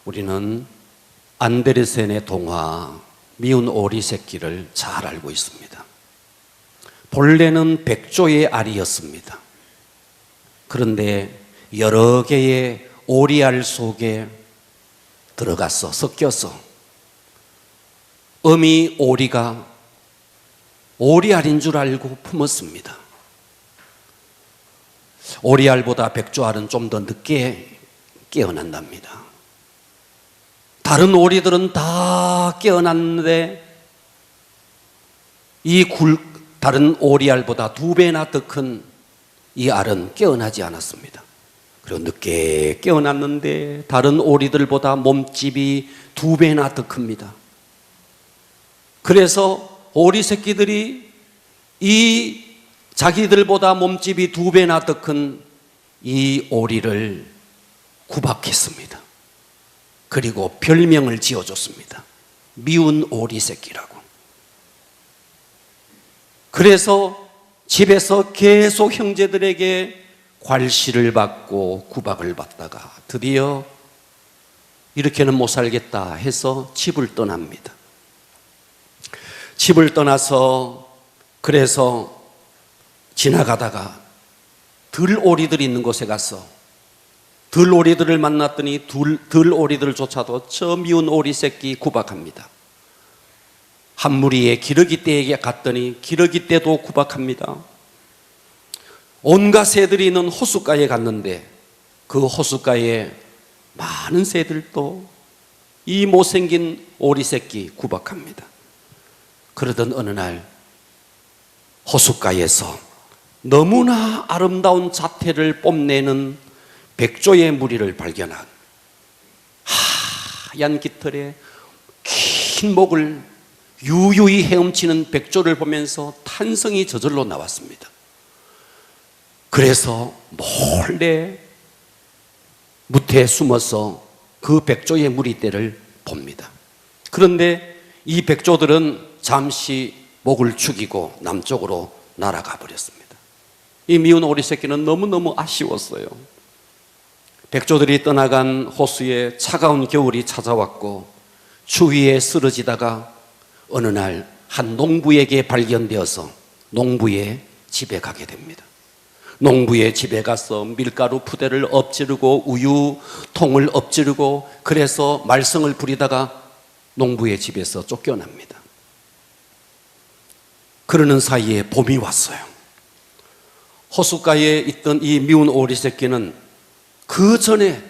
우리는 안데르센의 동화 미운 오리 새끼를 잘 알고 있습니다. 본래는 백조의 알이었습니다. 그런데 여러 개의 오리알 속에 들어가서 섞여서 어미 오리가 오리알인 줄 알고 품었습니다. 오리알보다 백조알은 좀 더 늦게 깨어난답니다. 다른 오리들은 다 깨어났는데 다른 오리알보다 2배나 더 큰 이 알은 깨어나지 않았습니다. 그리고 늦게 깨어났는데 다른 오리들보다 몸집이 2배나 더 큽니다. 그래서 오리 새끼들이 이 자기들보다 몸집이 2배나 더 큰 이 오리를 구박했습니다. 그리고 별명을 지어줬습니다. 미운 오리 새끼라고. 그래서 집에서 계속 형제들에게 괄시를 받고 구박을 받다가 드디어 이렇게는 못 살겠다 해서 집을 떠납니다. 집을 떠나서 그래서 지나가다가 들오리들이 있는 곳에 가서 들오리들을 만났더니 들오리들을 쫓아도 저 미운 오리 새끼 구박합니다. 한 무리의 기러기떼에게 갔더니 기러기떼도 구박합니다. 온갖 새들이 있는 호숫가에 갔는데 그 호숫가에 많은 새들도 이 못생긴 오리 새끼 구박합니다. 그러던 어느 날 호숫가에서 너무나 아름다운 자태를 뽐내는 백조의 무리를 발견한 하얀 깃털에 긴 목을 유유히 헤엄치는 백조를 보면서 탄성이 저절로 나왔습니다. 그래서 몰래 무태에 숨어서 그 백조의 무리떼를 봅니다. 그런데 이 백조들은 잠시 목을 축이고 남쪽으로 날아가 버렸습니다. 이 미운 오리 새끼는 너무너무 아쉬웠어요. 백조들이 떠나간 호수에 차가운 겨울이 찾아왔고 추위에 쓰러지다가 어느 날 한 농부에게 발견되어서 농부의 집에 가게 됩니다. 농부의 집에 가서 밀가루 푸대를 엎지르고 우유통을 엎지르고 그래서 말썽을 부리다가 농부의 집에서 쫓겨납니다. 그러는 사이에 봄이 왔어요. 호숫가에 있던 이 미운 오리 새끼는 그 전에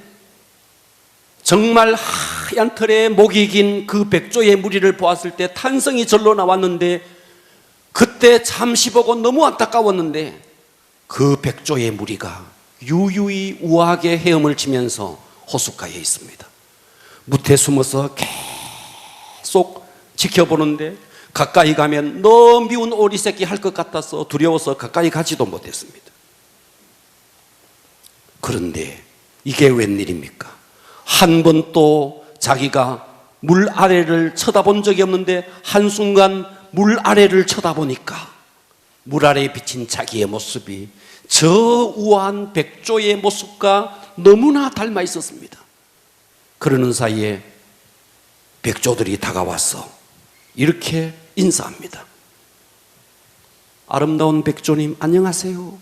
정말 하얀 털에 목이 긴 그 백조의 무리를 보았을 때 탄성이 절로 나왔는데 그때 잠시 보고 너무 안타까웠는데 그 백조의 무리가 유유히 우아하게 헤엄을 치면서 호숫가에 있습니다. 무태에 숨어서 계속 지켜보는데 가까이 가면 너무 미운 오리 새끼 할 것 같아서 두려워서 가까이 가지도 못했습니다. 그런데 이게 웬일입니까? 한 번도 자기가 물 아래를 쳐다본 적이 없는데 한순간 물 아래를 쳐다보니까 물 아래에 비친 자기의 모습이 저 우아한 백조의 모습과 너무나 닮아 있었습니다. 그러는 사이에 백조들이 다가와서 이렇게 인사합니다. 아름다운 백조님 안녕하세요.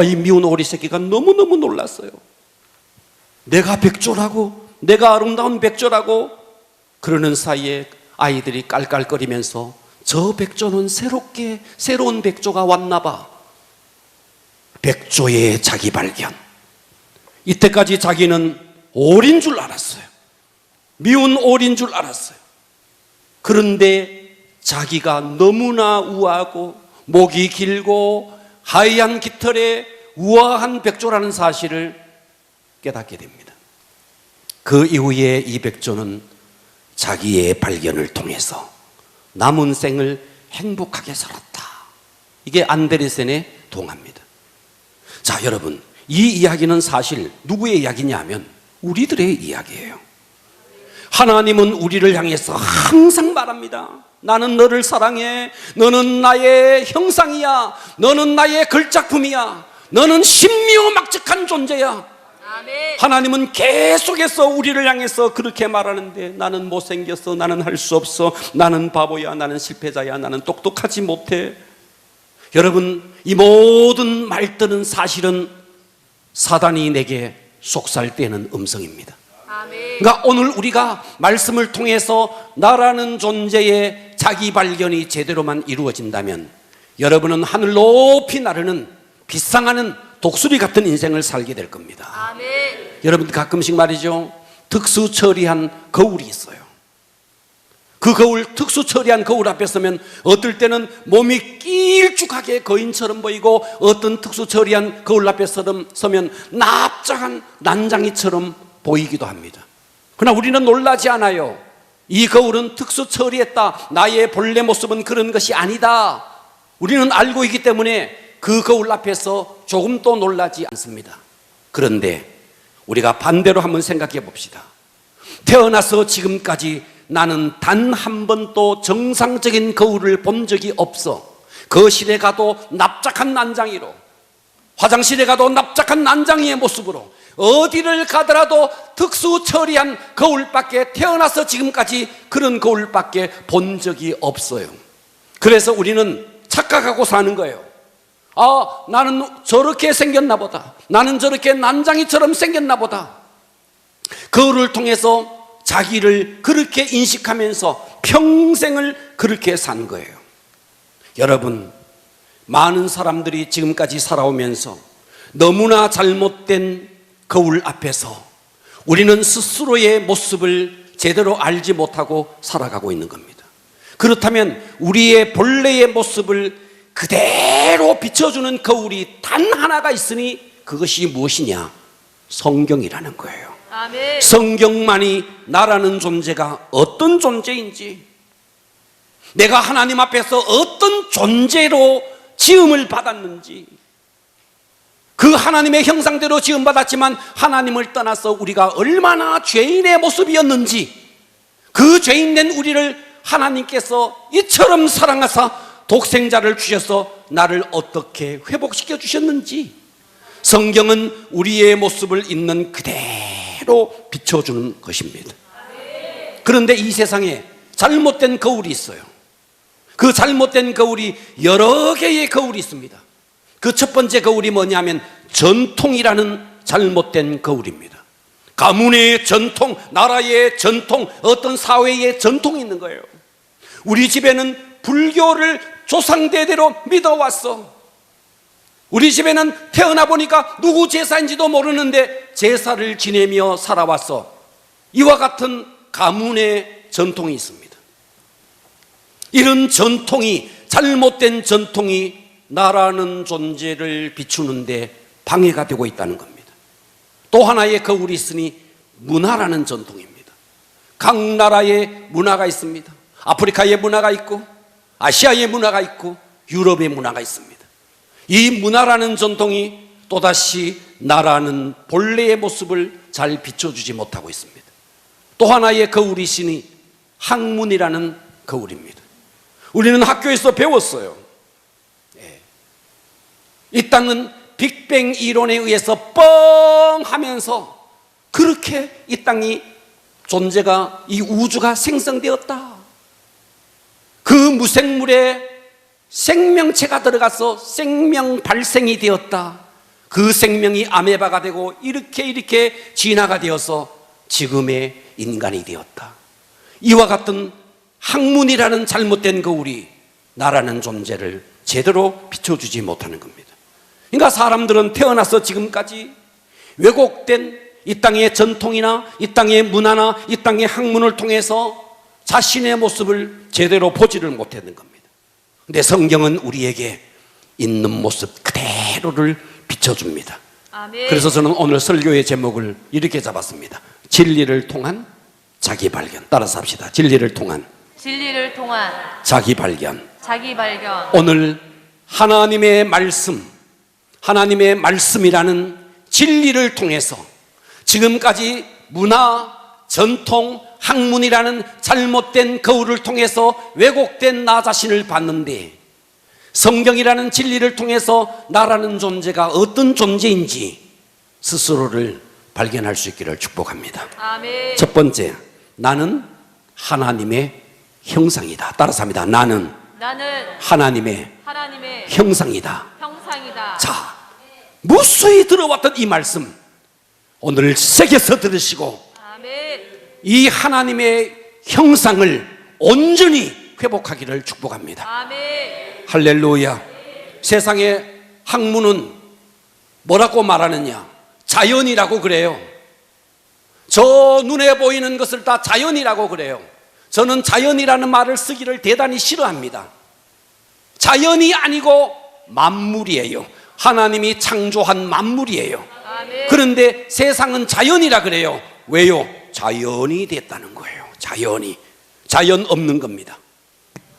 이 미운 오리 새끼가 너무너무 놀랐어요. 내가 백조라고? 내가 아름다운 백조라고? 그러는 사이에 아이들이 깔깔거리면서 저 백조는 새로운 백조가 왔나 봐. 백조의 자기 발견. 이때까지 자기는 오리인 줄 알았어요. 미운 오리인 줄 알았어요. 그런데 자기가 너무나 우아하고 목이 길고 하얀 깃털에 우아한 백조라는 사실을 깨닫게 됩니다. 그 이후에 이 백조는 자기의 발견을 통해서 남은 생을 행복하게 살았다. 이게 안데르센의 동화입니다. 자, 여러분, 이 이야기는 사실 누구의 이야기냐 하면 우리들의 이야기예요. 하나님은 우리를 향해서 항상 말합니다. 나는 너를 사랑해. 너는 나의 형상이야. 너는 나의 걸작품이야. 너는 신묘막측한 존재야. 하나님은 계속해서 우리를 향해서 그렇게 말하는데, 나는 못생겼어, 나는 할 수 없어, 나는 바보야, 나는 실패자야, 나는 똑똑하지 못해. 여러분, 이 모든 말들은 사실은 사단이 내게 속살때는 음성입니다. 그러니까 오늘 우리가 말씀을 통해서 나라는 존재의 자기 발견이 제대로만 이루어진다면 여러분은 하늘 높이 나르는 빛상하는 독수리 같은 인생을 살게 될 겁니다. 여러분, 가끔씩 말이죠, 특수 처리한 거울이 있어요. 그 거울, 특수 처리한 거울 앞에 서면 어떨 때는 몸이 길쭉하게 거인처럼 보이고, 어떤 특수 처리한 거울 앞에 서면 납작한 난장이처럼 보이기도 합니다. 그러나 우리는 놀라지 않아요. 이 거울은 특수 처리했다, 나의 본래 모습은 그런 것이 아니다, 우리는 알고 있기 때문에 그 거울 앞에서 조금도 놀라지 않습니다. 그런데 우리가 반대로 한번 생각해 봅시다. 태어나서 지금까지 나는 단 한 번도 정상적인 거울을 본 적이 없어. 거실에 가도 납작한 난장이로, 화장실에 가도 납작한 난장이의 모습으로, 어디를 가더라도 특수 처리한 거울밖에, 태어나서 지금까지 그런 거울밖에 본 적이 없어요. 그래서 우리는 착각하고 사는 거예요. 아, 나는 저렇게 생겼나 보다, 나는 저렇게 난장이처럼 생겼나 보다. 거울을 통해서 자기를 그렇게 인식하면서 평생을 그렇게 산 거예요. 여러분, 많은 사람들이 지금까지 살아오면서 너무나 잘못된 거울 앞에서 우리는 스스로의 모습을 제대로 알지 못하고 살아가고 있는 겁니다. 그렇다면 우리의 본래의 모습을 그대로 비춰주는 거울이 단 하나가 있으니 그것이 무엇이냐? 성경이라는 거예요. 아멘. 성경만이 나라는 존재가 어떤 존재인지, 내가 하나님 앞에서 어떤 존재로 지음을 받았는지, 그 하나님의 형상대로 지음받았지만 하나님을 떠나서 우리가 얼마나 죄인의 모습이었는지, 그 죄인된 우리를 하나님께서 이처럼 사랑하사 독생자를 주셔서 나를 어떻게 회복시켜 주셨는지, 성경은 우리의 모습을 있는 그대로 비춰주는 것입니다. 그런데 이 세상에 잘못된 거울이 있어요. 그 잘못된 거울이 여러 개의 거울이 있습니다. 그 첫 번째 거울이 뭐냐면 전통이라는 잘못된 거울입니다. 가문의 전통, 나라의 전통, 어떤 사회의 전통이 있는 거예요. 우리 집에는 불교를 조상대대로 믿어왔어. 우리 집에는 태어나 보니까 누구 제사인지도 모르는데 제사를 지내며 살아왔어. 이와 같은 가문의 전통이 있습니다. 이런 전통이, 잘못된 전통이 나라는 존재를 비추는데 방해가 되고 있다는 겁니다. 또 하나의 거울이 있으니 문화라는 전통입니다. 각 나라의 문화가 있습니다. 아프리카의 문화가 있고, 아시아의 문화가 있고, 유럽의 문화가 있습니다. 이 문화라는 전통이 또다시 나라는 본래의 모습을 잘 비춰주지 못하고 있습니다. 또 하나의 거울이 있으니 학문이라는 거울입니다. 우리는 학교에서 배웠어요. 이 땅은 빅뱅 이론에 의해서 뻥 하면서 그렇게 이 땅이, 존재가, 이 우주가 생성되었다. 그 무생물에 생명체가 들어가서 생명 발생이 되었다. 그 생명이 아메바가 되고 이렇게 진화가 되어서 지금의 인간이 되었다. 이와 같은 학문이라는 잘못된 거울이 나라는 존재를 제대로 비춰주지 못하는 겁니다. 그러니까 사람들은 태어나서 지금까지 왜곡된 이 땅의 전통이나 이 땅의 문화나 이 땅의 학문을 통해서 자신의 모습을 제대로 보지를 못했는 겁니다. 근데 성경은 우리에게 있는 모습 그대로를 비춰줍니다. 아멘. 그래서 저는 오늘 설교의 제목을 이렇게 잡았습니다. 진리를 통한 자기 발견. 따라서 합시다. 진리를 통한 자기 발견. 오늘 하나님의 말씀, 하나님의 말씀이라는 진리를 통해서 지금까지 문화, 전통, 학문이라는 잘못된 거울을 통해서 왜곡된 나 자신을 봤는데, 성경이라는 진리를 통해서 나라는 존재가 어떤 존재인지 스스로를 발견할 수 있기를 축복합니다. 아멘. 첫 번째, 나는 하나님의 형상이다. 따라서 합니다. 나는 하나님의 형상이다. 형상이다. 자, 무수히 들어왔던 이 말씀 오늘 새겨서 들으시고 아멘. 이 하나님의 형상을 온전히 회복하기를 축복합니다. 아멘. 할렐루야. 세상의 학문은 뭐라고 말하느냐? 자연이라고 그래요. 저 눈에 보이는 것을 다 자연이라고 그래요. 저는 자연이라는 말을 쓰기를 대단히 싫어합니다. 자연이 아니고 만물이에요. 하나님이 창조한 만물이에요. 아멘. 그런데 세상은 자연이라 그래요. 왜요? 자연이 됐다는 거예요. 자연 없는 겁니다.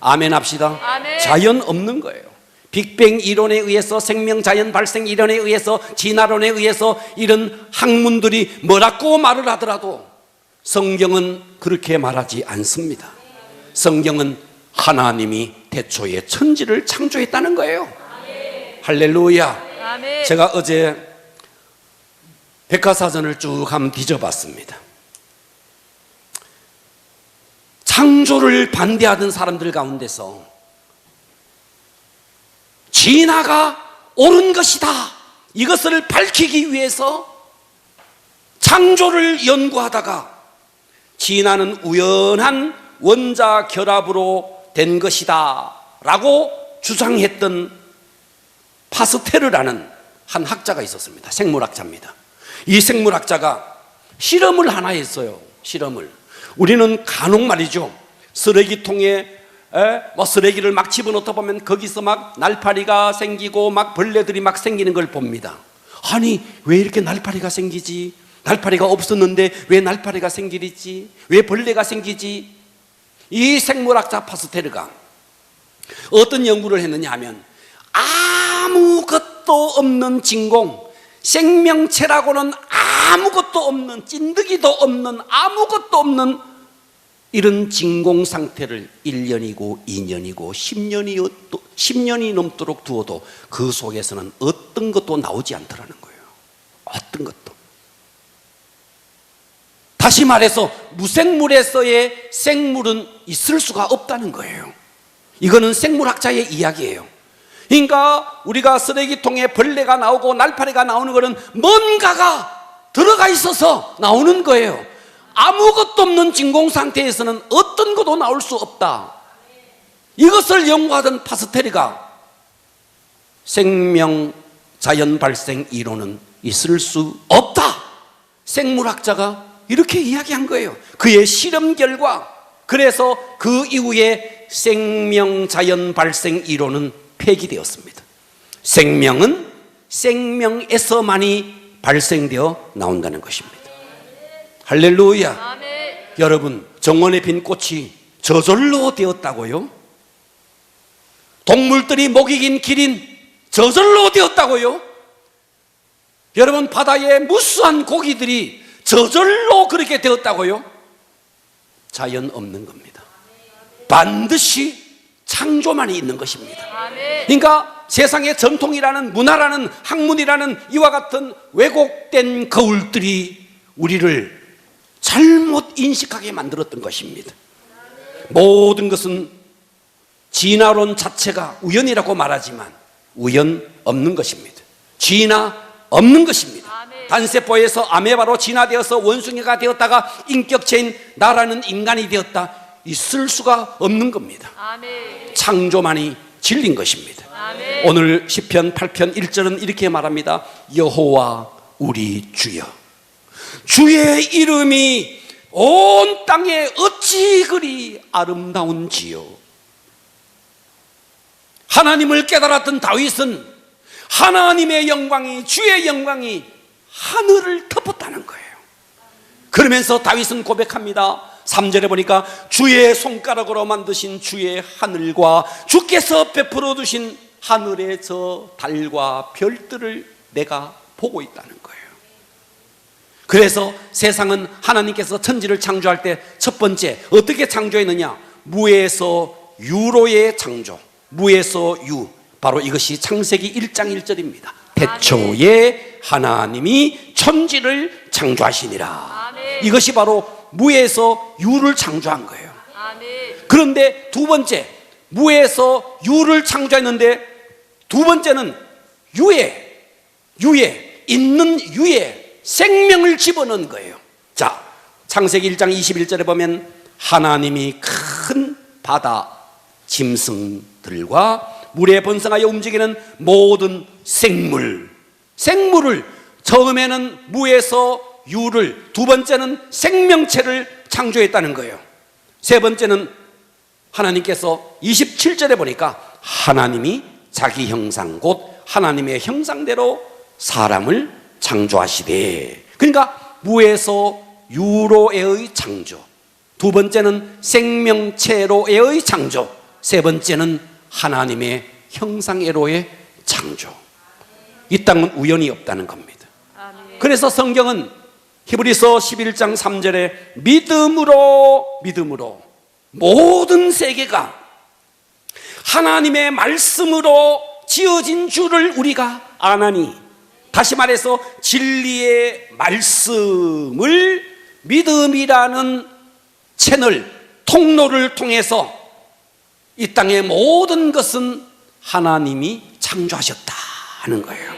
아멘 합시다. 아멘. 자연 없는 거예요. 빅뱅 이론에 의해서, 생명 자연 발생 이론에 의해서, 진화론에 의해서 이런 학문들이 뭐라고 말을 하더라도 성경은 그렇게 말하지 않습니다. 성경은 하나님이 태초에 천지를 창조했다는 거예요. 할렐루야. 아멘. 제가 어제 백과사전을 쭉 한번 뒤져봤습니다. 창조를 반대하던 사람들 가운데서 진화가 옳은 것이다, 이것을 밝히기 위해서 창조를 연구하다가 진화는 우연한 원자 결합으로 된 것이다 라고 주장했던 파스테르라는 한 학자가 있었습니다. 생물학자입니다. 이 생물학자가 실험을 하나 했어요. 실험을. 우리는 간혹 말이죠, 쓰레기통에 쓰레기를 막 집어넣다 보면 거기서 막 날파리가 생기고 막 벌레들이 막 생기는 걸 봅니다. 아니, 왜 이렇게 날파리가 생기지? 날파리가 없었는데 왜 날파리가 생기지? 왜 벌레가 생기지? 이 생물학자 파스테르가 어떤 연구를 했느냐 하면, 아무것도 없는 진공, 생명체라고는 아무것도 없는, 찐득이도 없는, 아무것도 없는 이런 진공 상태를 1년이고 2년이고 10년이 넘도록 두어도 그 속에서는 어떤 것도 나오지 않더라는 거예요. 어떤 것도. 다시 말해서 무생물에서의 생물은 있을 수가 없다는 거예요. 이거는 생물학자의 이야기예요. 그러니까 우리가 쓰레기통에 벌레가 나오고 날파리가 나오는 것은 뭔가가 들어가 있어서 나오는 거예요. 아무것도 없는 진공 상태에서는 어떤 것도 나올 수 없다. 이것을 연구하던 파스테르가 생명 자연 발생 이론은 있을 수 없다, 생물학자가 이렇게 이야기한 거예요. 그의 실험 결과. 그래서 그 이후에 생명 자연 발생 이론은 폐기되었습니다. 생명은 생명에서만이 발생되어 나온다는 것입니다. 할렐루야. 아멘. 여러분, 정원에 핀 꽃이 저절로 되었다고요? 동물들이 먹이긴 기린 저절로 되었다고요? 여러분, 바다에 무수한 고기들이 저절로 그렇게 되었다고요? 자연 없는 겁니다. 반드시 창조만이 있는 것입니다. 아멘. 그러니까 세상의 전통이라는, 문화라는, 학문이라는 이와 같은 왜곡된 거울들이 우리를 잘못 인식하게 만들었던 것입니다. 모든 것은 진화론 자체가 우연이라고 말하지만 우연 없는 것입니다. 진화 없는 것입니다. 아멘. 단세포에서 아메바로 진화되어서 원숭이가 되었다가 인격체인 나라는 인간이 되었다, 있을 수가 없는 겁니다. 아멘. 창조만이 진리인 것입니다. 아멘. 오늘 시편 8편 1절은 이렇게 말합니다. 여호와 우리 주여, 주의 이름이 온 땅에 어찌 그리 아름다운지요. 하나님을 깨달았던 다윗은 하나님의 영광이, 주의 영광이 하늘을 덮었다는 거예요. 그러면서 다윗은 고백합니다. 3절에 보니까 주의 손가락으로 만드신 주의 하늘과 주께서 베풀어 주신 하늘의 저 달과 별들을 내가 보고 있다는 거예요. 그래서 세상은 하나님께서 천지를 창조할 때 첫 번째 어떻게 창조했느냐? 무에서 유로의 창조, 무에서 유, 바로 이것이 창세기 1장 1절입니다. 태초에 하나님이 천지를 창조하시니라. 아멘. 이것이 바로 무에서 유를 창조한 거예요. 아멘. 그런데 두 번째, 무에서 유를 창조했는데 두 번째는 유에 있는 유에 생명을 집어넣은 거예요. 자, 창세기 1장 21절에 보면 하나님이 큰 바다 짐승들과 물에 번성하여 움직이는 모든 생물을 처음에는 무에서 유를, 두 번째는 생명체를 창조했다는 거예요. 세 번째는 하나님께서 27절에 보니까 하나님이 자기 형상 곧 하나님의 형상대로 사람을 창조하시되, 그러니까 무에서 유로의 창조, 두 번째는 생명체로의 창조, 세 번째는 하나님의 형상애로의 창조. 이 땅은 우연이 없다는 겁니다. 아멘. 그래서 성경은 히브리서 11장 3절에 믿음으로 모든 세계가 하나님의 말씀으로 지어진 줄을 우리가 아나니, 다시 말해서 진리의 말씀을 믿음이라는 채널, 통로를 통해서 이 땅의 모든 것은 하나님이 창조하셨다는 거예요.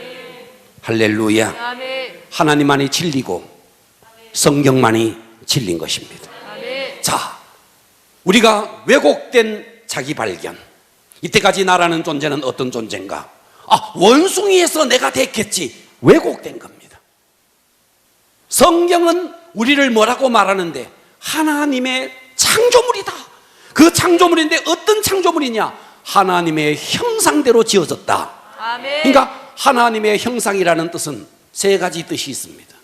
할렐루야. 아멘. 하나님만이 진리고 성경만이 진리인 것입니다. 아멘. 자, 우리가 왜곡된 자기 발견, 이때까지 나라는 존재는 어떤 존재인가? 원숭이에서 내가 됐겠지. 왜곡된 겁니다. 성경은 우리를 뭐라고 말하는데 하나님의 창조물이다. 그 창조물인데 어떤 창조물이냐? 하나님의 형상대로 지어졌다. 아멘. 그러니까 하나님의 형상이라는 뜻은 세 가지 뜻이 있습니다.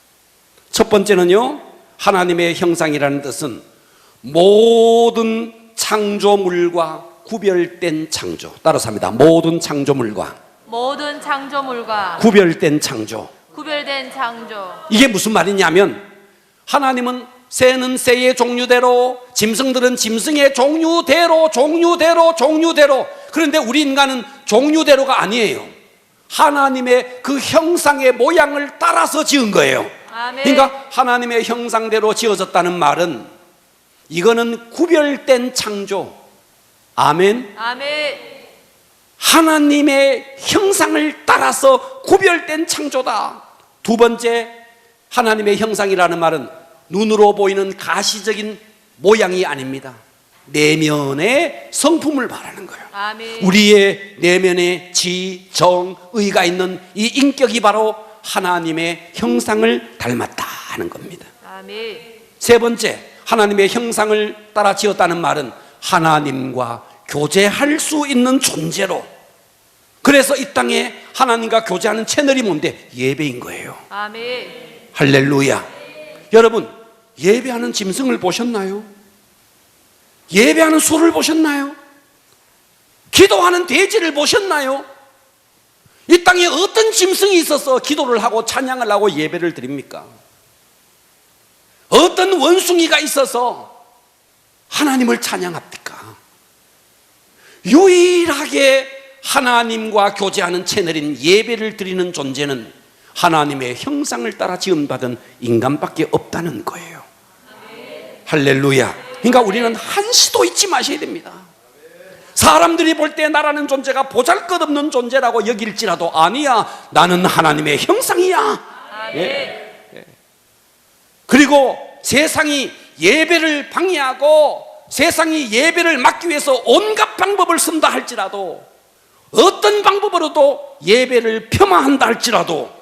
첫 번째는요, 하나님의 형상이라는 뜻은 모든 창조물과 구별된 창조. 따라서 합니다. 모든 창조물과 구별된 창조. 이게 무슨 말이냐면, 하나님은 새는 새의 종류대로, 짐승들은 짐승의 종류대로. 그런데 우리 인간은 종류대로가 아니에요. 하나님의 그 형상의 모양을 따라서 지은 거예요. 아멘. 그러니까 하나님의 형상대로 지어졌다는 말은 이거는 구별된 창조. 아멘. 아멘. 하나님의 형상을 따라서 구별된 창조다. 두 번째, 하나님의 형상이라는 말은 눈으로 보이는 가시적인 모양이 아닙니다. 내면의 성품을 말하는 거예요. 아멘. 우리의 내면에 지, 정, 의가 있는 이 인격이 바로 하나님의 형상을 닮았다 하는 겁니다. 아멘. 세 번째, 하나님의 형상을 따라 지었다는 말은 하나님과 교제할 수 있는 존재로. 그래서 이 땅에 하나님과 교제하는 채널이 뭔데? 예배인 거예요. 아멘. 할렐루야. 여러분, 예배하는 짐승을 보셨나요? 예배하는 소를 보셨나요? 기도하는 돼지를 보셨나요? 이 땅에 어떤 짐승이 있어서 기도를 하고 찬양을 하고 예배를 드립니까? 어떤 원숭이가 있어서 하나님을 찬양합니까? 유일하게 하나님과 교제하는 채널인 예배를 드리는 존재는 하나님의 형상을 따라 지음받은 인간밖에 없다는 거예요. 할렐루야. 그러니까 우리는 한시도 잊지 마셔야 됩니다. 사람들이 볼 때 나라는 존재가 보잘것없는 존재라고 여길지라도 아니야, 나는 하나님의 형상이야. 아멘. 예. 그리고 세상이 예배를 방해하고 세상이 예배를 막기 위해서 온갖 방법을 쓴다 할지라도, 어떤 방법으로도 예배를 폄하한다 할지라도,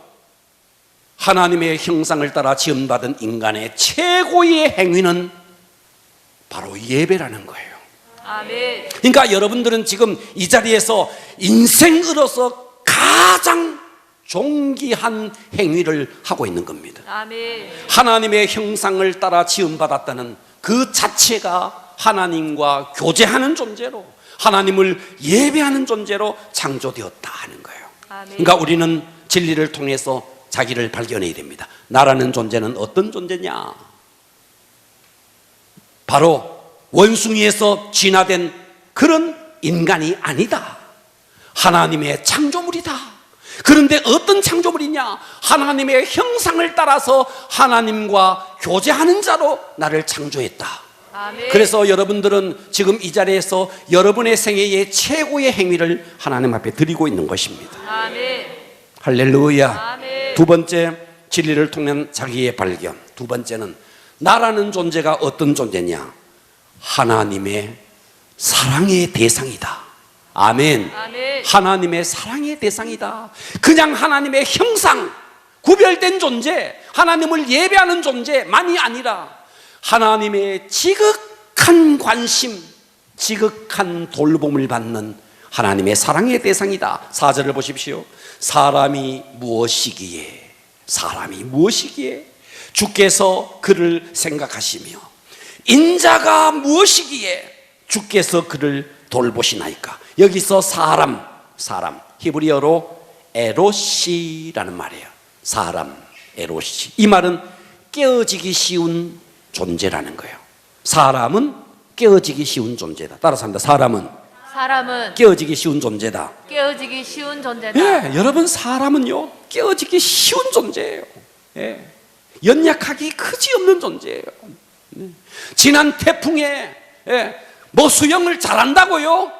하나님의 형상을 따라 지음받은 인간의 최고의 행위는 바로 예배라는 거예요. 아멘. 그러니까 여러분들은 지금 이 자리에서 인생으로서 가장 존귀한 행위를 하고 있는 겁니다. 아멘. 하나님의 형상을 따라 지음받았다는 그 자체가 하나님과 교제하는 존재로, 하나님을 예배하는 존재로 창조되었다 하는 거예요. 아멘. 그러니까 우리는 진리를 통해서 자기를 발견해야 됩니다. 나라는 존재는 어떤 존재냐? 바로 원숭이에서 진화된 그런 인간이 아니다. 하나님의 창조물이다. 그런데 어떤 창조물이냐? 하나님의 형상을 따라서 하나님과 교제하는 자로 나를 창조했다. 아멘. 그래서 여러분들은 지금 이 자리에서 여러분의 생애의 최고의 행위를 하나님 앞에 드리고 있는 것입니다. 아멘. 할렐루야. 아멘. 두 번째, 진리를 통한 자기의 발견. 두 번째는 나라는 존재가 어떤 존재냐? 하나님의 사랑의 대상이다. 아멘. 아멘. 하나님의 사랑의 대상이다. 그냥 하나님의 형상, 구별된 존재, 하나님을 예배하는 존재만이 아니라 하나님의 지극한 관심, 지극한 돌봄을 받는 하나님의 사랑의 대상이다. 4절을 보십시오. 사람이 무엇이기에, 사람이 무엇이기에 주께서 그를 생각하시며 인자가 무엇이기에 주께서 그를 돌보시나이까. 여기서 사람 히브리어로 에로시라는 말이에요. 사람, 에로시. 이 말은 깨어지기 쉬운 존재라는 거예요. 사람은 깨어지기 쉬운 존재다. 따라서 합니다. 사람은 깨어지기 쉬운 존재다. 깨어지기 쉬운 존재다. 예, 여러분, 사람은요 깨어지기 쉬운 존재예요. 예, 연약하기 그지없는 존재예요. 지난 태풍에 뭐 수영을 잘한다고요?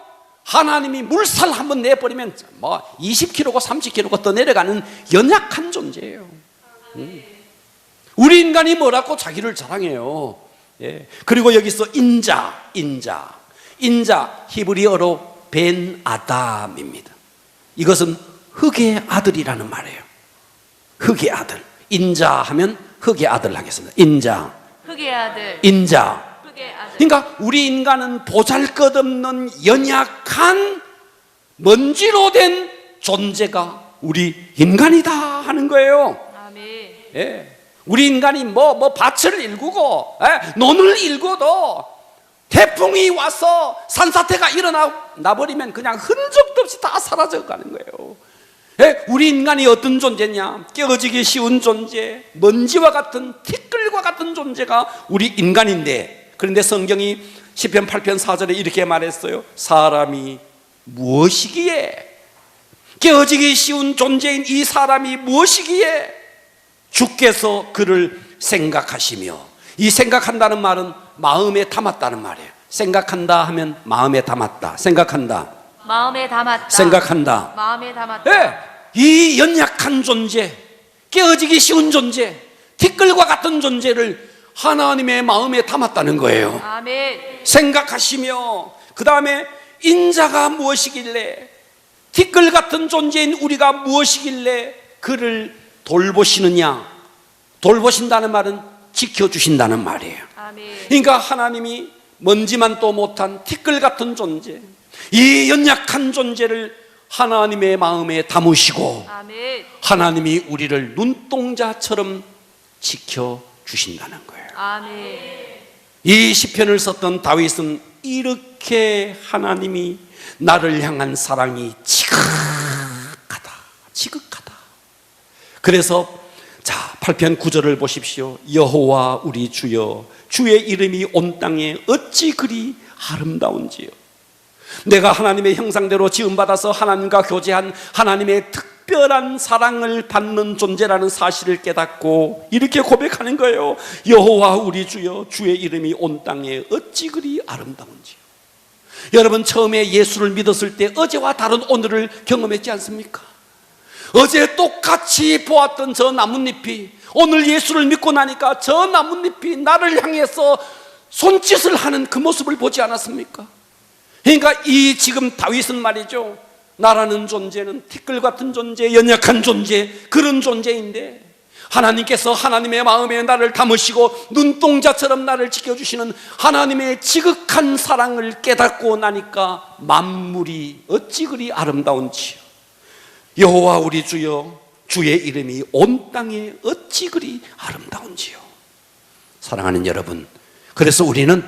하나님이 물살 한번 내버리면 뭐 20km고 30km고 더 내려가는 연약한 존재예요. 우리 인간이 뭐라고 자기를 자랑해요. 예. 그리고 여기서 인자 히브리어로 벤 아담입니다. 이것은 흙의 아들이라는 말이에요. 흙의 아들. 인자 하면 흙의 아들 하겠습니다. 인자. 흙의 아들. 인자. 흙의 아들. 그러니까 우리 인간은 보잘것없는 연약한 먼지로 된 존재가 우리 인간이다 하는 거예요. 아멘. 예. 우리 인간이 뭐 밭을 일구고 논을 일구도 태풍이 와서 산사태가 일어나 버리면 그냥 흔적도 없이 다 사라져 가는 거예요. 예? 우리 인간이 어떤 존재냐? 깨어지기 쉬운 존재, 먼지와 같은 티끌과 같은 존재가 우리 인간인데, 그런데 성경이 시편 8편 4절에 이렇게 말했어요. 사람이 무엇이기에, 깨어지기 쉬운 존재인 이 사람이 무엇이기에 주께서 그를 생각하시며, 이 생각한다는 말은 마음에 담았다는 말이에요. 생각한다 하면 마음에 담았다. 생각한다. 마음에 담았다. 생각한다. 마음에 담았다. 예, 이 연약한 존재, 깨어지기 쉬운 존재, 티끌과 같은 존재를 하나님의 마음에 담았다는 거예요. 아멘. 생각하시며, 그 다음에 인자가 무엇이길래, 티끌 같은 존재인 우리가 무엇이길래 그를 돌보시느냐. 돌보신다는 말은 지켜주신다는 말이에요. 아멘. 그러니까 하나님이 먼지만 또 못한 티끌 같은 존재, 이 연약한 존재를 하나님의 마음에 담으시고, 아멘. 하나님이 우리를 눈동자처럼 지켜주신다는 거예요. 아멘. 이 시편을 썼던 다윗은 이렇게 하나님이 나를 향한 사랑이 지극하다. 그래서 자, 8편 9절을 보십시오. 여호와 우리 주여, 주의 이름이 온 땅에 어찌 그리 아름다운지요. 내가 하나님의 형상대로 지음받아서 하나님과 교제한 하나님의 특별한 사랑을 받는 존재라는 사실을 깨닫고 이렇게 고백하는 거예요. 여호와 우리 주여, 주의 이름이 온 땅에 어찌 그리 아름다운지요. 여러분, 처음에 예수를 믿었을 때 어제와 다른 오늘을 경험했지 않습니까? 어제 똑같이 보았던 저 나뭇잎이 오늘 예수를 믿고 나니까 저 나뭇잎이 나를 향해서 손짓을 하는 그 모습을 보지 않았습니까? 그러니까 이 지금 다윗은 말이죠, 나라는 존재는 티끌 같은 존재, 연약한 존재, 그런 존재인데 하나님께서 하나님의 마음에 나를 담으시고 눈동자처럼 나를 지켜주시는 하나님의 지극한 사랑을 깨닫고 나니까 만물이 어찌 그리 아름다운지요. 여호와 우리 주여, 주의 이름이 온 땅에 어찌 그리 아름다운지요. 사랑하는 여러분, 그래서 우리는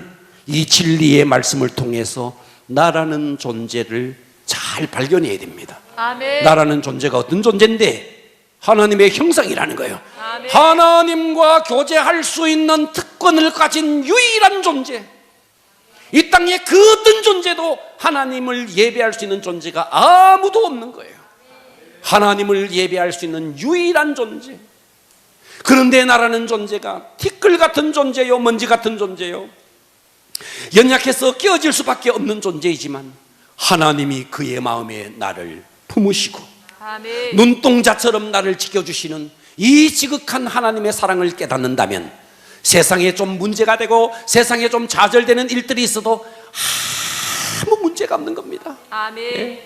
이 진리의 말씀을 통해서 나라는 존재를 잘 발견해야 됩니다. 아멘. 나라는 존재가 어떤 존재인데 하나님의 형상이라는 거예요. 아멘. 하나님과 교제할 수 있는 특권을 가진 유일한 존재, 이 땅에 그 어떤 존재도 하나님을 예배할 수 있는 존재가 아무도 없는 거예요. 하나님을 예배할 수 있는 유일한 존재. 그런데 나라는 존재가 티끌 같은 존재요, 먼지 같은 존재요, 연약해서 깨어질 수밖에 없는 존재이지만 하나님이 그의 마음에 나를 품으시고 아멘. 눈동자처럼 나를 지켜주시는 이 지극한 하나님의 사랑을 깨닫는다면 세상에 좀 문제가 되고 세상에 좀 좌절되는 일들이 있어도 아무 문제가 없는 겁니다. 아멘.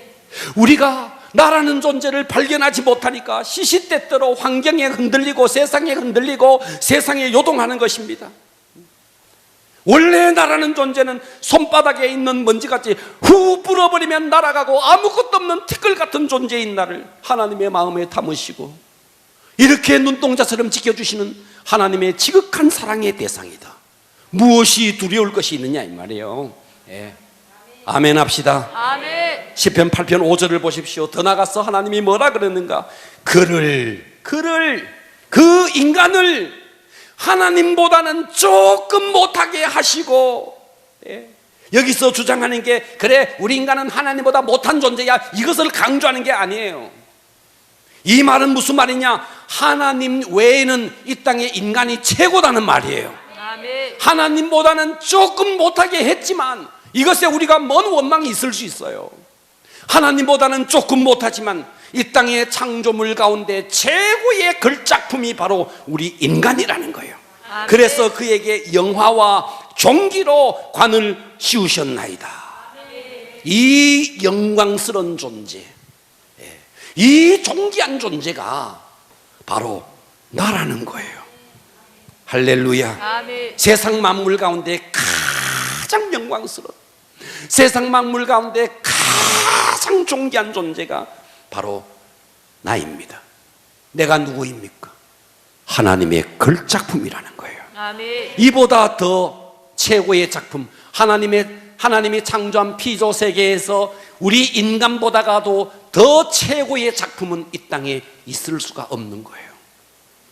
우리가 나라는 존재를 발견하지 못하니까 시시때때로 환경에 흔들리고 세상에 흔들리고 세상에 요동하는 것입니다. 원래 나라는 존재는 손바닥에 있는 먼지같이 후 불어버리면 날아가고 아무것도 없는 티끌 같은 존재인 나를 하나님의 마음에 담으시고 이렇게 눈동자처럼 지켜주시는 하나님의 지극한 사랑의 대상이다. 무엇이 두려울 것이 있느냐 이 말이에요. 예. 아멘 합시다. 아멘. 시편 8편 5절을 보십시오. 더 나가서 하나님이 뭐라 그러는가? 그 인간을 하나님보다는 조금 못하게 하시고, 예. 여기서 주장하는 게 그래 우리 인간은 하나님보다 못한 존재야, 이것을 강조하는 게 아니에요. 이 말은 무슨 말이냐? 하나님 외에는 이 땅에 인간이 최고다는 말이에요. 아멘. 하나님보다는 조금 못하게 했지만 이것에 우리가 뭔 원망이 있을 수 있어요. 하나님보다는 조금 못하지만 이 땅의 창조물 가운데 최고의 걸작품이 바로 우리 인간이라는 거예요. 아멘. 그래서 그에게 영화와 종기로 관을 씌우셨나이다. 이 영광스러운 존재, 이 존귀한 존재가 바로 나라는 거예요. 할렐루야. 아멘. 세상 만물 가운데 가장 영광스러운, 세상 만물 가운데 가장 존귀한 존재가 바로 나입니다. 내가 누구입니까? 하나님의 걸작품이라는 거예요. 아멘. 이보다 더 최고의 작품, 하나님이 창조한 피조 세계에서 우리 인간보다가도 더 최고의 작품은 이 땅에 있을 수가 없는 거예요.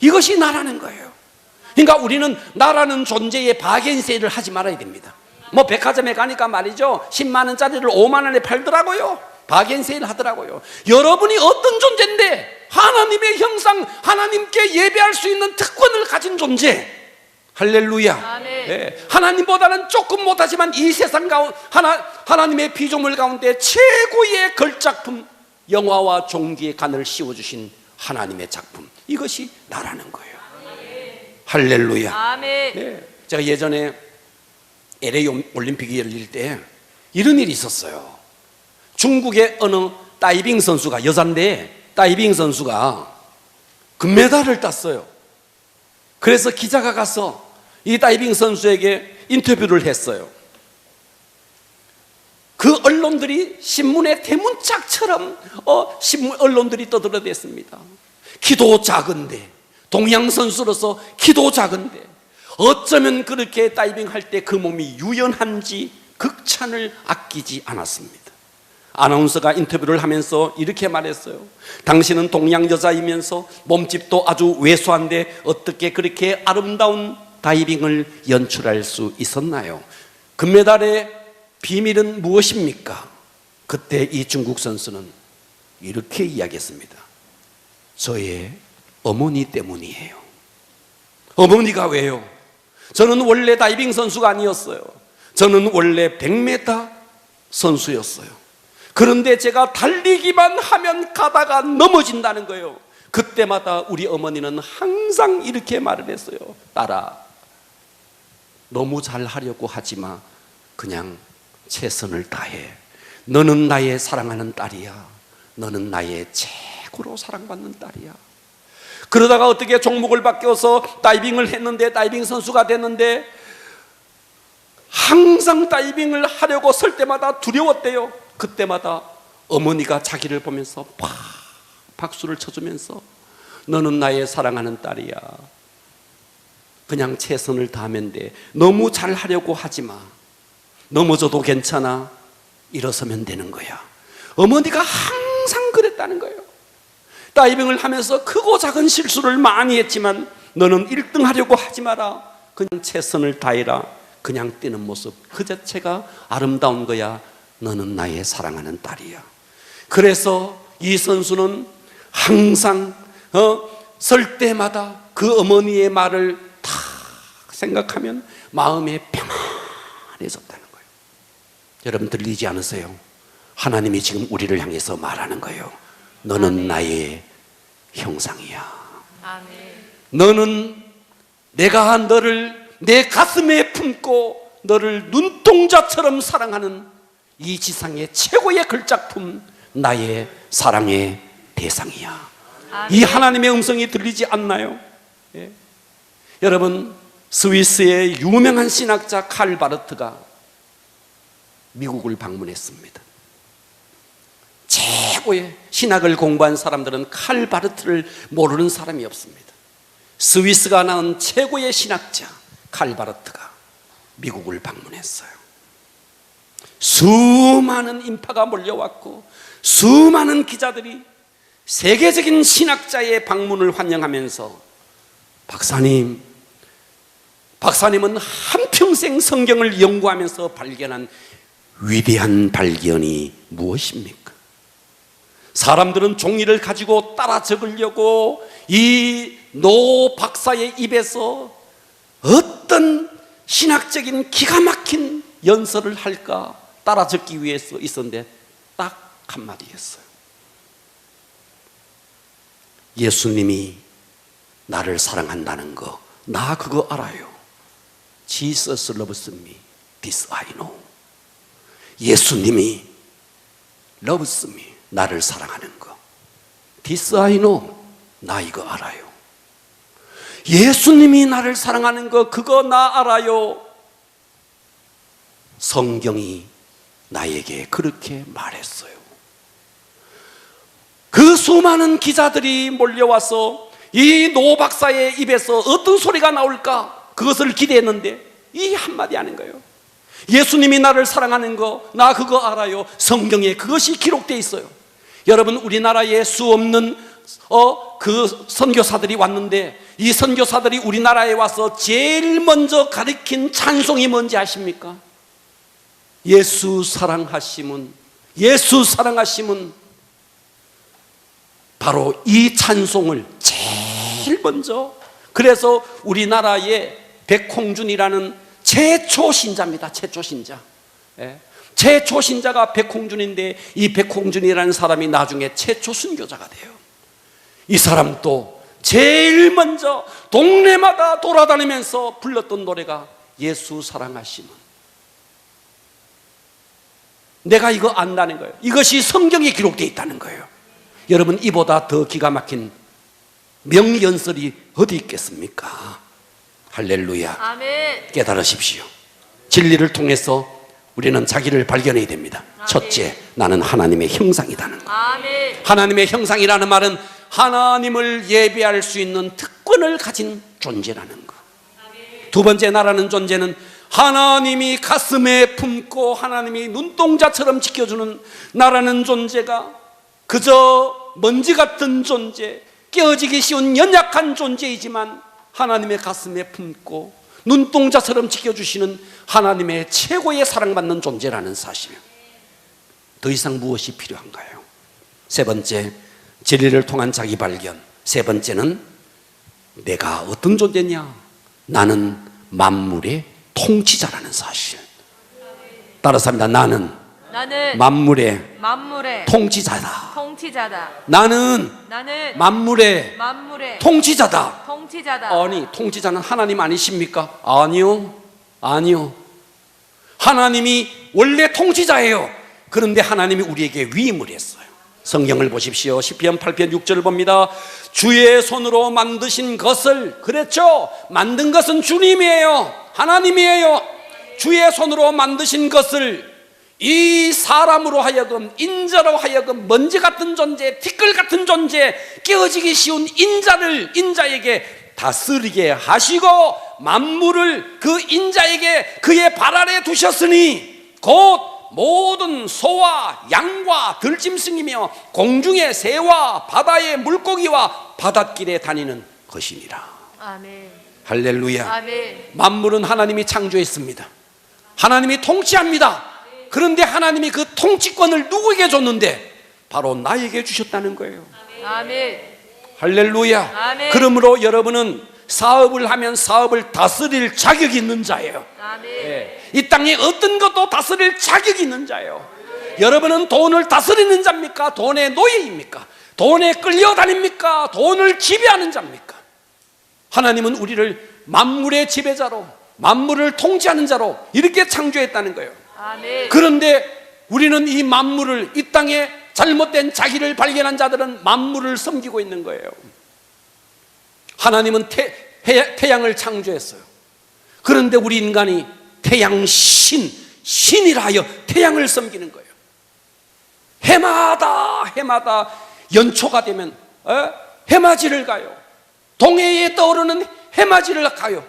이것이 나라는 거예요. 그러니까 우리는 나라는 존재의 바겐세일을 하지 말아야 됩니다. 뭐 백화점에 가니까 말이죠, 10만 원짜리를 5만 원에 팔더라고요. 바겐세일 하더라고요. 여러분이 어떤 존재인데 하나님의 형상, 하나님께 예배할 수 있는 특권을 가진 존재. 할렐루야. 아멘. 네. 하나님보다는 조금 못하지만 이 세상 가운데 하나님의 피조물 가운데 최고의 걸작품, 영화와 종기의 간을 씌워주신 하나님의 작품, 이것이 나라는 거예요. 할렐루야. 아멘. 네. 제가 예전에 LA 올림픽이 열릴 때 이런 일이 있었어요. 중국의 어느 다이빙 선수가, 여잔데 다이빙 선수가 금메달을 땄어요. 그래서 기자가 가서 이 다이빙 선수에게 인터뷰를 했어요. 그 언론들이 신문의 대문짝처럼 언론들이 떠들어댔습니다. 키도 작은데, 동양 선수로서 키도 작은데 어쩌면 그렇게 다이빙할 때 그 몸이 유연한지 극찬을 아끼지 않았습니다. 아나운서가 인터뷰를 하면서 이렇게 말했어요. 당신은 동양 여자이면서 몸집도 아주 왜소한데 어떻게 그렇게 아름다운 다이빙을 연출할 수 있었나요? 금메달의 비밀은 무엇입니까? 그때 이 중국 선수는 이렇게 이야기했습니다. 저의 어머니 때문이에요. 어머니가 왜요? 저는 원래 다이빙 선수가 아니었어요. 저는 원래 100m 선수였어요. 그런데 제가 달리기만 하면 가다가 넘어진다는 거예요. 그때마다 우리 어머니는 항상 이렇게 말을 했어요. 딸아, 너무 잘하려고 하지 마. 그냥 최선을 다해. 너는 나의 사랑하는 딸이야. 너는 나의 최고로 사랑받는 딸이야. 그러다가 어떻게 종목을 바뀌어서 다이빙을 했는데, 다이빙 선수가 됐는데 항상 다이빙을 하려고 설 때마다 두려웠대요. 그때마다 어머니가 자기를 보면서 팍 박수를 쳐주면서 너는 나의 사랑하는 딸이야. 그냥 최선을 다하면 돼. 너무 잘하려고 하지 마. 넘어져도 괜찮아. 일어서면 되는 거야. 어머니가 항상 그랬다는 거예요. 다이빙을 하면서 크고 작은 실수를 많이 했지만 너는 1등 하려고 하지 마라. 그냥 최선을 다해라. 그냥 뛰는 모습 그 자체가 아름다운 거야. 너는 나의 사랑하는 딸이야. 그래서 이 선수는 항상 설 때마다 그 어머니의 말을 다 생각하면 마음에 평안해졌다는 거예요. 여러분 들리지 않으세요? 하나님이 지금 우리를 향해서 말하는 거예요. 너는 아멘. 나의 형상이야. 아멘. 너는 내가 너를 내 가슴에 품고 너를 눈동자처럼 사랑하는 이 지상의 최고의 걸작품, 나의 사랑의 대상이야. 아멘. 이 하나님의 음성이 들리지 않나요? 예. 여러분, 스위스의 유명한 신학자 칼 바르트가 미국을 방문했습니다. 최고의 신학을 공부한 사람들은 칼 바르트를 모르는 사람이 없습니다. 스위스가 낳은 최고의 신학자 칼 바르트가 미국을 방문했어요. 수많은 인파가 몰려왔고 수많은 기자들이 세계적인 신학자의 방문을 환영하면서 박사님은 한평생 성경을 연구하면서 발견한 위대한 발견이 무엇입니까? 사람들은 종이를 가지고 따라 적으려고 이 노 박사의 입에서 어떤 신학적인 기가 막힌 연설을 할까 따라 적기 위해서 있었는데 딱 한마디 했어요. 예수님이 나를 사랑한다는 거, 나 그거 알아요. Jesus loves me, this I know. 예수님이 loves me, 나를 사랑하는 거, this I know, 나 이거 알아요. 예수님이 나를 사랑하는 거, 그거 나 알아요. 성경이 나에게 그렇게 말했어요. 그 수많은 기자들이 몰려와서 이 노 박사의 입에서 어떤 소리가 나올까 그것을 기대했는데 이 한마디 하는 거예요. 예수님이 나를 사랑하는 거, 나 그거 알아요. 성경에 그것이 기록되어 있어요. 여러분, 우리나라에 수 없는 그 선교사들이 왔는데 이 선교사들이 우리나라에 와서 제일 먼저 가르친 찬송이 뭔지 아십니까? 예수 사랑하심은 바로 이 찬송을 제일 먼저, 그래서 우리나라에 백홍준이라는 최초 신자입니다. 최초 신자. 예. 최초 신자가 백홍준인데 이 백홍준이라는 사람이 나중에 최초 순교자가 돼요. 이 사람도 제일 먼저 동네마다 돌아다니면서 불렀던 노래가 예수 사랑하심은. 내가 이거 안다는 거예요. 이것이 성경에 기록되어 있다는 거예요. 여러분, 이보다 더 기가 막힌 명연설이 어디 있겠습니까? 할렐루야. 아멘. 깨달으십시오. 진리를 통해서 우리는 자기를 발견해야 됩니다. 아멘. 첫째, 나는 하나님의 형상이라는 거. 아멘. 하나님의 형상이라는 말은 하나님을 예배할 수 있는 특권을 가진 존재라는 거. 두 번째, 나라는 존재는 하나님이 가슴에 품고 하나님이 눈동자처럼 지켜주는 나라는 존재가 그저 먼지 같은 존재, 깨어지기 쉬운 연약한 존재이지만 하나님의 가슴에 품고 눈동자처럼 지켜주시는 하나님의 최고의 사랑받는 존재라는 사실. 더 이상 무엇이 필요한가요? 세 번째, 진리를 통한 자기 발견. 세 번째는 내가 어떤 존재냐? 나는 만물의 통치자라는 사실. 따라서 합니다. 나는 만물의 통치자다. 나는 만물의 통치자다. 아니, 통치자는 하나님 아니십니까? 아니요. 하나님이 원래 통치자예요. 그런데 하나님이 우리에게 위임을 했어요. 성경을 보십시오. 시편 8편 6절을 봅니다. 주의 손으로 만드신 것을, 그랬죠? 만든 것은 주님이에요. 하나님이에요. 주의 손으로 만드신 것을 이 사람으로 하여금, 인자로 하여금 먼지 같은 존재, 티끌 같은 존재, 깨어지기 쉬운 인자에게 다스리게 하시고 만물을 그 인자에게 그의 발 아래 두셨으니 곧 모든 소와 양과 들짐승이며 공중의 새와 바다의 물고기와 바닷길에 다니는 것이니라. 아멘. 할렐루야. 아멘. 만물은 하나님이 창조했습니다. 하나님이 통치합니다. 그런데 하나님이 그 통치권을 누구에게 줬는데 바로 나에게 주셨다는 거예요. 아멘. 할렐루야. 아멘. 그러므로 여러분은 사업을 하면 사업을 다스릴 자격이 있는 자예요. 아멘. 예. 이 땅에 어떤 것도 다스릴 자격이 있는 자예요. 여러분은 돈을 다스리는 자입니까? 돈의 노예입니까? 돈에 끌려다닙니까? 돈을 지배하는 자입니까? 하나님은 우리를 만물의 지배자로, 만물을 통치하는 자로 이렇게 창조했다는 거예요. 아멘. 그런데 우리는 이 만물을, 이 땅에 잘못된 자기를 발견한 자들은 만물을 섬기고 있는 거예요. 하나님은 태양을 창조했어요. 그런데 우리 인간이 태양 신이라 하여 태양을 섬기는 거예요. 해마다 연초가 되면 해맞이를 가요. 동해에 떠오르는 해맞이를 가요.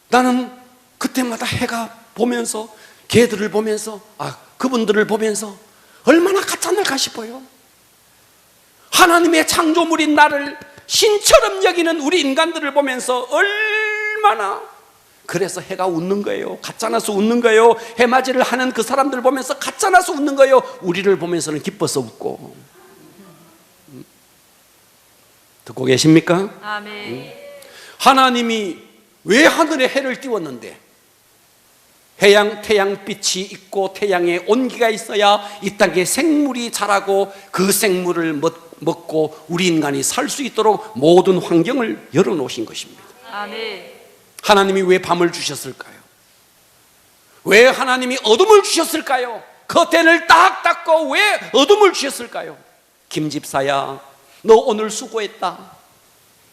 나는 그때마다 해가 보면서, 개들을 보면서, 그분들을 보면서 얼마나 가짜날까 싶어요. 하나님의 창조물인 나를 신처럼 여기는 우리 인간들을 보면서 얼마나, 그래서 해가 웃는 거예요. 가짜나서 웃는 거예요. 해맞이를 하는 그 사람들 보면서 가짜나서 웃는 거예요. 우리를 보면서는 기뻐서 웃고. 듣고 계십니까? 아멘. 하나님이 왜 하늘에 해를 띄웠는데, 태양빛이 있고 태양에 온기가 있어야 이 땅에 생물이 자라고 그 생물을 먹고 우리 인간이 살 수 있도록 모든 환경을 열어놓으신 것입니다. 아멘. 하나님이 왜 밤을 주셨을까요? 왜 하나님이 어둠을 주셨을까요? 커튼을 딱 닫고 왜 어둠을 주셨을까요? 김집사야, 너 오늘 수고했다.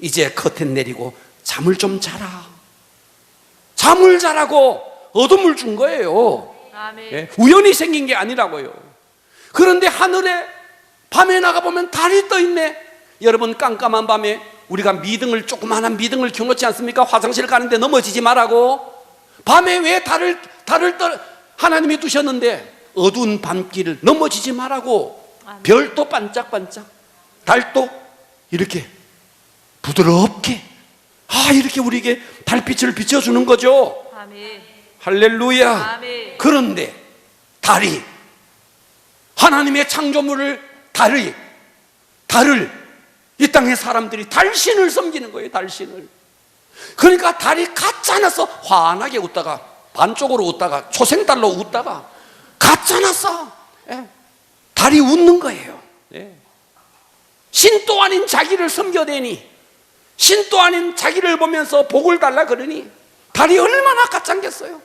이제 커튼 내리고 잠을 좀 자라. 잠을 자라고 어둠을 준 거예요. 아멘. 예? 우연히 생긴 게 아니라고요. 그런데 하늘에 밤에 나가보면 달이 떠있네. 여러분, 깜깜한 밤에 우리가 조그마한 미등을 켜놓지 않습니까? 화장실 가는데 넘어지지 말라고. 밤에 왜 달을 하나님이 두셨는데 어두운 밤길을 넘어지지 말라고. 별도 반짝반짝, 달도 이렇게 부드럽게 이렇게 우리에게 달빛을 비춰주는 거죠. 아멘. 할렐루야. 아멘. 그런데 달이, 하나님의 창조물을 달을 이 땅의 사람들이 달신을 섬기는 거예요. 달신을. 그러니까 달이 가짜나서 환하게 웃다가, 반쪽으로 웃다가, 초생달로 웃다가 가짜나서 달이 웃는 거예요. 신도 아닌 자기를 섬겨대니, 신도 아닌 자기를 보면서 복을 달라 그러니 달이 얼마나 가짜겠어요.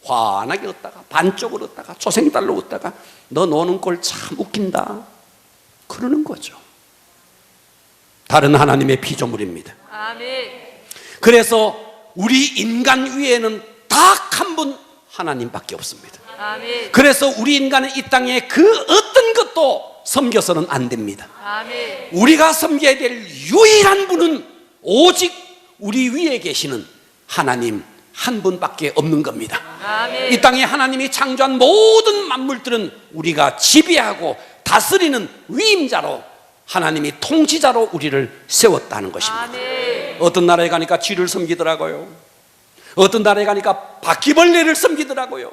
환하게 웃다가, 반쪽으로 웃다가, 초생달로 웃다가, 너 노는 꼴 참 웃긴다 그러는 거죠. 달은 하나님의 피조물입니다. 아멘. 그래서 우리 인간 위에는 딱 한 분 하나님밖에 없습니다. 아멘. 그래서 우리 인간은 이 땅에 그 어떤 것도 섬겨서는 안 됩니다. 아멘. 우리가 섬겨야 될 유일한 분은 오직 우리 위에 계시는 하나님 한 분밖에 없는 겁니다. 아멘. 이 땅에 하나님이 창조한 모든 만물들은 우리가 지배하고 다스리는 위임자로, 하나님이 통치자로 우리를 세웠다는 것입니다. 아멘. 어떤 나라에 가니까 쥐를 섬기더라고요. 어떤 나라에 가니까 바퀴벌레를 섬기더라고요.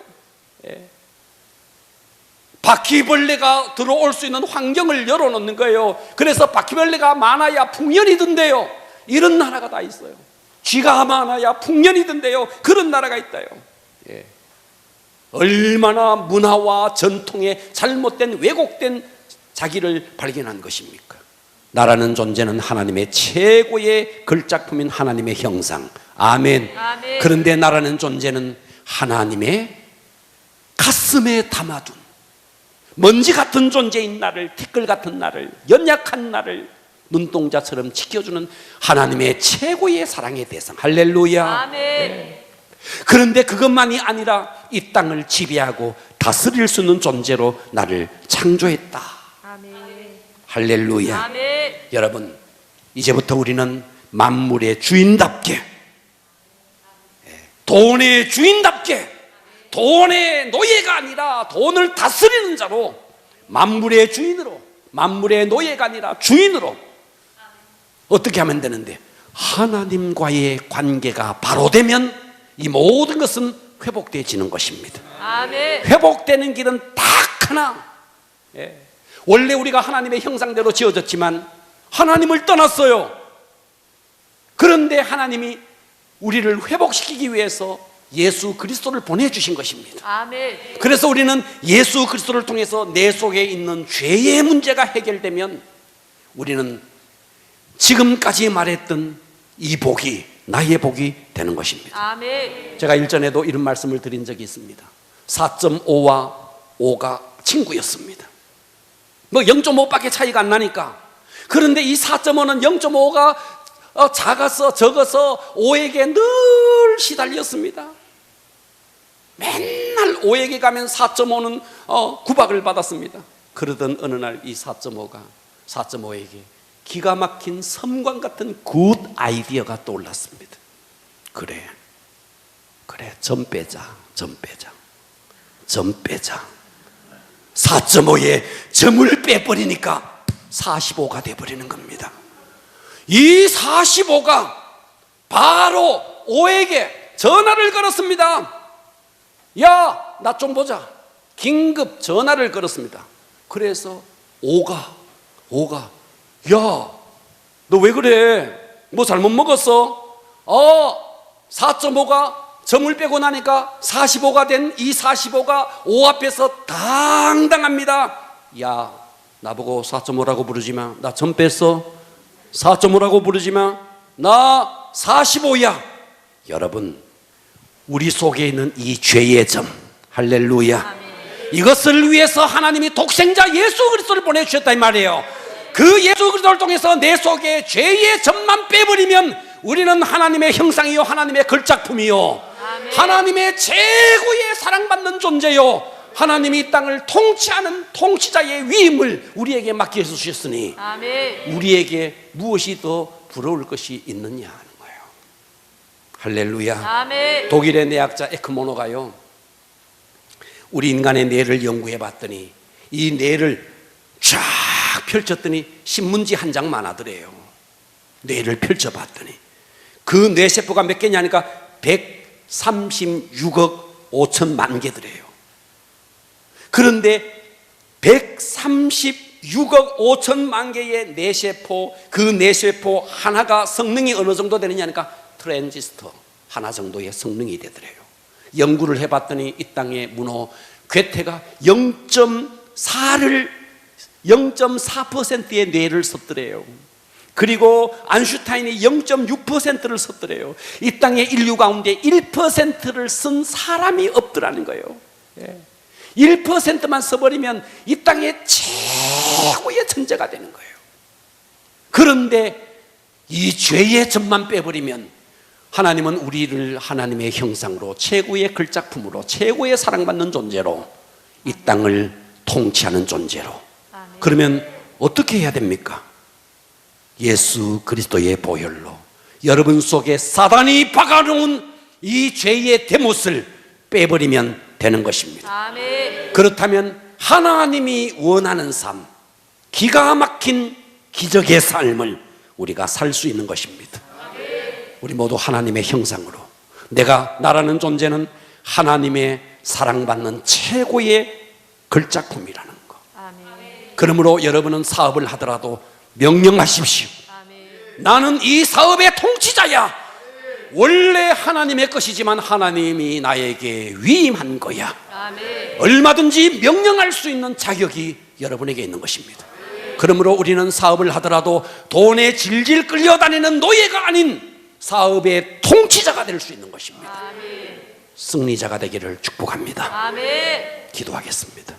바퀴벌레가 들어올 수 있는 환경을 열어놓는 거예요. 그래서 바퀴벌레가 많아야 풍년이 든대요. 이런 나라가 다 있어요. 쥐가 많아야 풍년이 든대요. 그런 나라가 있다요. 얼마나 문화와 전통에 잘못된, 왜곡된 자기를 발견한 것입니까? 나라는 존재는 하나님의 최고의 걸작품인 하나님의 형상. 아멘. 아멘. 그런데 나라는 존재는 하나님의 가슴에 담아둔 먼지 같은 존재인 나를, 티끌 같은 나를, 연약한 나를 눈동자처럼 지켜주는 하나님의 최고의 사랑의 대상. 할렐루야. 아멘. 그런데 그것만이 아니라 이 땅을 지배하고 다스릴 수 있는 존재로 나를 창조했다. 아멘. 할렐루야. 아멘. 여러분, 이제부터 우리는 만물의 주인답게, 돈의 주인답게, 돈의 노예가 아니라 돈을 다스리는 자로, 만물의 주인으로, 만물의 노예가 아니라 주인으로. 어떻게 하면 되는데, 하나님과의 관계가 바로 되면 이 모든 것은 회복되어지는 것입니다. 아멘. 회복되는 길은 딱 하나. 원래 우리가 하나님의 형상대로 지어졌지만 하나님을 떠났어요. 그런데 하나님이 우리를 회복시키기 위해서 예수 그리스도를 보내주신 것입니다. 아멘. 그래서 우리는 예수 그리스도를 통해서 내 속에 있는 죄의 문제가 해결되면 우리는 지금까지 말했던 이 복이 나의 복이 되는 것입니다. 아멘. 제가 일전에도 이런 말씀을 드린 적이 있습니다. 4.5와 5가 친구였습니다. 뭐 0.5밖에 차이가 안 나니까. 그런데 이 4.5는 0.5가 작아서 적어서 5에게 늘 시달렸습니다. 맨날 5에게 가면 4.5는 구박을 받았습니다. 그러던 어느 날 이 4.5가 4.5에게 기가 막힌 섬광 같은 굿 아이디어가 떠올랐습니다. 그래 점 빼자. 4.5에 점을 빼버리니까 45가 돼버리는 겁니다. 이 45가 바로 5에게 전화를 걸었습니다. 야, 나 좀 보자. 긴급 전화를 걸었습니다. 그래서 5가 야, 너 왜 그래? 뭐 잘못 먹었어? 4.5가 점을 빼고 나니까 45가 된 이 45가 5 앞에서 당당합니다. 야, 나보고 4.5라고 부르지 마. 나 점 뺐어. 4.5라고 부르지 마. 나 45야. 여러분, 우리 속에 있는 이 죄의 점, 할렐루야. 아멘. 이것을 위해서 하나님이 독생자 예수 그리스도를 보내주셨다 이 말이에요. 그 예수 그리스도를 통해서 내 속에 죄의 점만 빼버리면 우리는 하나님의 형상이요, 하나님의 걸작품이요, 아멘. 하나님의 최고의 사랑받는 존재요, 하나님이 이 땅을 통치하는 통치자의 위임을 우리에게 맡겨주셨으니 아멘. 우리에게 무엇이 더 부러울 것이 있느냐 하는 거예요. 할렐루야. 아멘. 독일의 내학자 에크모노가요, 우리 인간의 뇌를 연구해 봤더니 이 뇌를 쫙 펼쳤더니 신문지 한 장만 하더래요. 뇌를 펼쳐봤더니 그 뇌세포가 몇 개냐니까 136억 5천만 개더래요. 그런데 136억 5천만 개의 뇌세포, 그 뇌세포 하나가 성능이 어느 정도 되느냐니까 트랜지스터 하나 정도의 성능이 되더래요. 연구를 해봤더니 이 땅의 문호 괴테가 0.4%의 뇌를 썼더래요. 그리고 안슈타인이 0.6%를 썼더래요. 이 땅의 인류 가운데 1%를 쓴 사람이 없더라는 거예요. 1%만 써버리면 이 땅의 최고의 천재가 되는 거예요. 그런데 이 죄의 점만 빼버리면 하나님은 우리를 하나님의 형상으로, 최고의 걸작품으로, 최고의 사랑받는 존재로, 이 땅을 통치하는 존재로. 아멘. 그러면 어떻게 해야 됩니까? 예수 그리스도의 보혈로 여러분 속에 사단이 박아놓은 이 죄의 대못을 빼버리면 되는 것입니다. 아멘. 그렇다면 하나님이 원하는 삶, 기가 막힌 기적의 삶을 우리가 살 수 있는 것입니다. 우리 모두 하나님의 형상으로, 나라는 존재는 하나님의 사랑받는 최고의 걸작품이라는 것. 아멘. 그러므로 여러분은 사업을 하더라도 명령하십시오. 아멘. 나는 이 사업의 통치자야. 원래 하나님의 것이지만 하나님이 나에게 위임한 거야. 아멘. 얼마든지 명령할 수 있는 자격이 여러분에게 있는 것입니다. 그러므로 우리는 사업을 하더라도 돈에 질질 끌려다니는 노예가 아닌 사업의 통치자가 될 수 있는 것입니다. 아멘. 승리자가 되기를 축복합니다. 아멘. 기도하겠습니다.